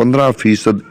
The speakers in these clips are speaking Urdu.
15%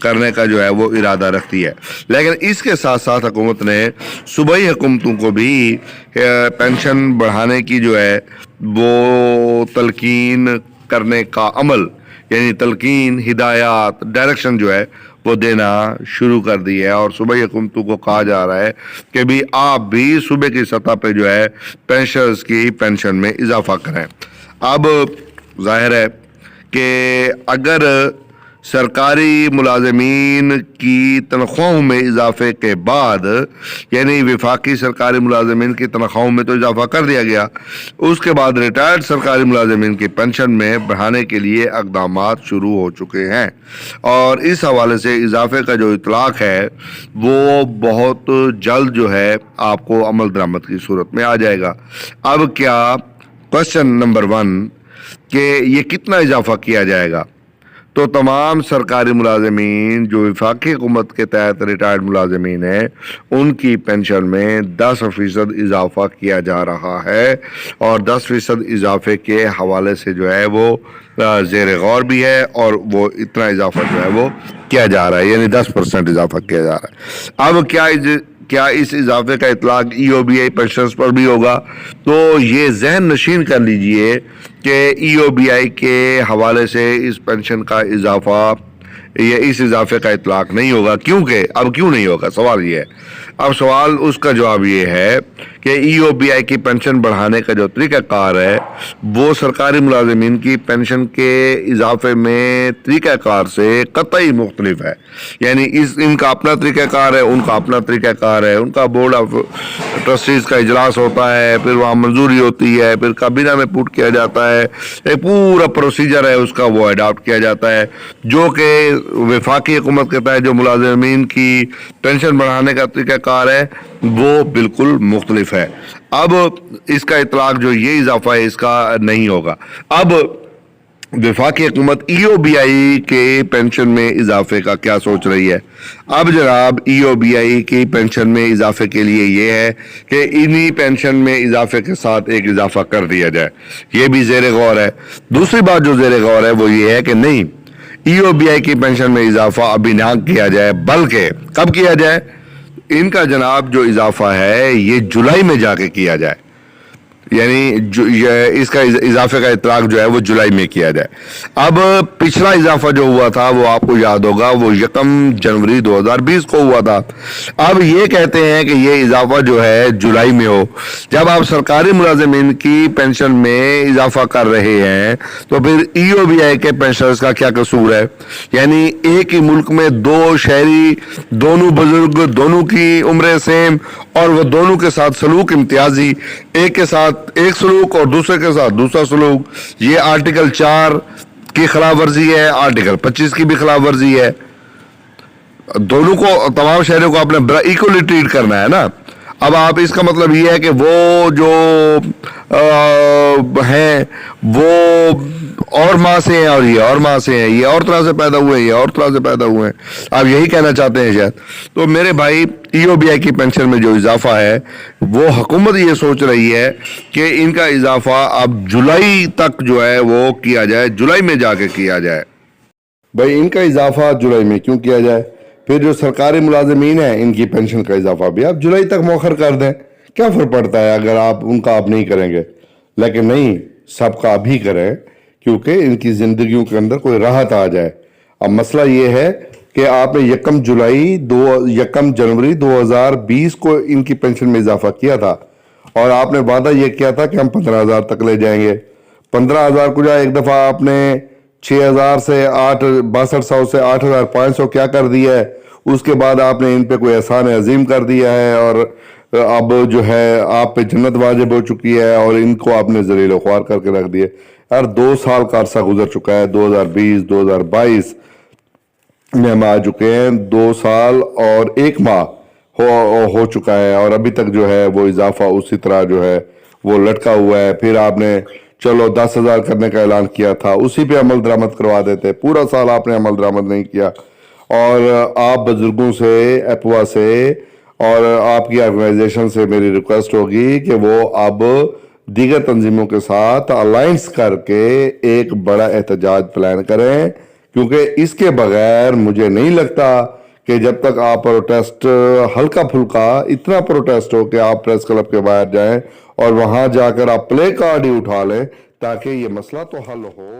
کرنے کا جو ہے وہ ارادہ رکھتی ہے. لیکن اس کے ساتھ ساتھ حکومت نے صوبائی حکومتوں کو بھی پینشن بڑھانے کی جو ہے وہ تلقین کرنے کا عمل، یعنی تلقین، ہدایات، ڈائریکشن جو ہے وہ دینا شروع کر دی ہے. اور صوبائی حکومتوں کو کہا جا رہا ہے کہ بھی آپ بھی صوبے کی سطح پہ جو ہے پینشنرز کی پینشن میں اضافہ کریں. اب ظاہر ہے کہ اگر سرکاری ملازمین کی تنخواہوں میں اضافے کے بعد، یعنی وفاقی سرکاری ملازمین کی تنخواہوں میں تو اضافہ کر دیا گیا، اس کے بعد ریٹائرڈ سرکاری ملازمین کی پینشن میں بڑھانے کے لیے اقدامات شروع ہو چکے ہیں. اور اس حوالے سے اضافے کا جو اطلاق ہے وہ بہت جلد جو ہے آپ کو عمل درآمد کی صورت میں آ جائے گا. اب کیا کوشچن نمبر 1 کہ یہ کتنا اضافہ کیا جائے گا؟ تو تمام سرکاری ملازمین جو وفاقی حکومت کے تحت ریٹائرڈ ملازمین ہیں ان کی پینشن میں 10% اضافہ کیا جا رہا ہے. اور 10% اضافے کے حوالے سے جو ہے وہ زیر غور بھی ہے، اور وہ اتنا اضافہ جو ہے وہ کیا جا رہا ہے، یعنی 10% اضافہ کیا جا رہا ہے. اب کیا اس اضافے کا اطلاق ای او بی آئی پینشنز پر بھی ہوگا؟ تو یہ ذہن نشین کر لیجئے کہ ای او بی آئی کے حوالے سے اس پینشن کا اضافہ یا اس اضافے کا اطلاق نہیں ہوگا. کیونکہ اب کیوں نہیں ہوگا؟ سوال یہ ہے. اب سوال اس کا جواب یہ ہے کہ ای او بی آئی کی پینشن بڑھانے کا جو طریقہ کار ہے وہ سرکاری ملازمین کی پینشن کے اضافے میں طریقہ کار سے قطعی مختلف ہے. یعنی ان کا اپنا طریقہ کار ہے، ان کا اپنا طریقہ کار ہے. ان کا بورڈ آف ٹرسٹیز کا اجلاس ہوتا ہے، پھر وہاں منظوری ہوتی ہے، پھر کابینہ میں پوٹ کیا جاتا ہے، ایک پورا پروسیجر ہے اس کا، وہ اڈاپٹ کیا جاتا ہے. جو کہ وفاقی حکومت کے تحت جو ملازمین کی پینشن بڑھانے کا طریقہ کار ہے وہ بالکل مختلف ہے. اب اس کا اطلاق جو یہ اضافہ ہے اس کا نہیں ہوگا. اب وفاقی حکومت ای او بی آئی کے پینشن میں اضافے کا کیا سوچ رہی ہے؟ اب جناب ای او بی آئی کی پینشن میں اضافے کے لیے یہ ہے کہ انہی پینشن میں اضافے کے ساتھ ایک اضافہ کر دیا جائے. یہ بھی زیر غور ہے. دوسری بات جو زیر غور ہے وہ یہ ہے کہ نہیں، ای او بی آئی کی پینشن میں اضافہ ابھی نہ کیا جائے، بلکہ کب کیا جائے؟ ان کا جناب جو اضافہ ہے یہ جولائی میں جا کے کیا جائے. یعنی اس کا اضافے کا اطلاق جو ہے وہ جولائی میں کیا جائے. اب پچھلا اضافہ جو ہوا تھا وہ آپ کو یاد ہوگا وہ 1 جنوری 2020 کو ہوا تھا. اب یہ کہتے ہیں کہ یہ اضافہ جو ہے جولائی میں ہو. جب آپ سرکاری ملازمین کی پینشن میں اضافہ کر رہے ہیں تو پھر ای او بی آئی کے پینشنرز کا کیا قصور ہے؟ یعنی ایک ہی ملک میں دو شہری، دونوں بزرگ، دونوں کی عمریں سیم، اور وہ دونوں کے ساتھ سلوک امتیازی، ایک کے ساتھ ایک سلوک اور دوسرے کے ساتھ دوسرا سلوک. یہ آرٹیکل 4 کی خلاف ورزی ہے، آرٹیکل 25 کی بھی خلاف ورزی ہے. دونوں کو، تمام شہریوں کو اپنے ایکولی ٹریٹ کرنا ہے نا. اب آپ اس کا مطلب یہ ہے کہ وہ جو ہیں وہ اور ماں سے ہیں اور یہ اور ماں سے ہیں، یہ اور طرح سے پیدا ہوئے ہیں، یہ اور طرح سے پیدا ہوئے ہیں. آپ یہی کہنا چاہتے ہیں شاید. تو میرے بھائی ای او بی آئی کی پینشن میں جو اضافہ ہے وہ حکومت یہ سوچ رہی ہے کہ ان کا اضافہ اب جولائی تک جو ہے وہ کیا جائے، جولائی میں جا کے کیا جائے. بھائی ان کا اضافہ جولائی میں کیوں کیا جائے؟ پھر جو سرکاری ملازمین ہیں ان کی پینشن کا اضافہ بھی آپ جولائی تک مؤخر کر دیں. کیا فرق پڑتا ہے اگر آپ ان کا آپ نہیں کریں گے؟ لیکن نہیں، سب کا ابھی کریں کیونکہ ان کی زندگیوں کے اندر کوئی راحت آ جائے. اب مسئلہ یہ ہے کہ آپ نے 1 جنوری 2020 کو ان کی پینشن میں اضافہ کیا تھا، اور آپ نے وعدہ یہ کیا تھا کہ ہم 15,000 تک لے جائیں گے. 15,000 کو جائے ایک دفعہ آپ نے 6,000 سے 6200 سے 8,500 کیا کر دیا ہے. اس کے بعد آپ نے ان پہ کوئی احسان عظیم کر دیا ہے، اور اب جو ہے آپ پہ جنت واجب ہو چکی ہے، اور ان کو آپ نے ذلیل و خوار کر کے رکھ دیا. یار 2 سال کا عرصہ گزر چکا ہے، 2020 2022 میں ہم آ چکے ہیں. 2 سال اور 1 ماہ ہو چکا ہے، اور ابھی تک جو ہے وہ اضافہ اسی طرح جو ہے وہ لٹکا ہوا ہے. پھر آپ نے چلو 10,000 کرنے کا اعلان کیا تھا، اسی پہ عمل درآمد کروا دیتے. پورا سال آپ نے عمل درآمد نہیں کیا. اور آپ بزرگوں سے، ایپوا سے اور آپ کی آرگنائزیشن سے میری ریکویسٹ ہوگی کہ وہ اب دیگر تنظیموں کے ساتھ الائنس کر کے ایک بڑا احتجاج پلان کریں کیونکہ اس کے بغیر مجھے نہیں لگتا کہ جب تک آپ پروٹیسٹ ہلکا پھلکا اتنا پروٹیسٹ ہو کہ آپ پریس کلب کے باہر جائیں اور وہاں جا کر آپ پلے کارڈ ہی اٹھا لیں تاکہ یہ مسئلہ تو حل ہو.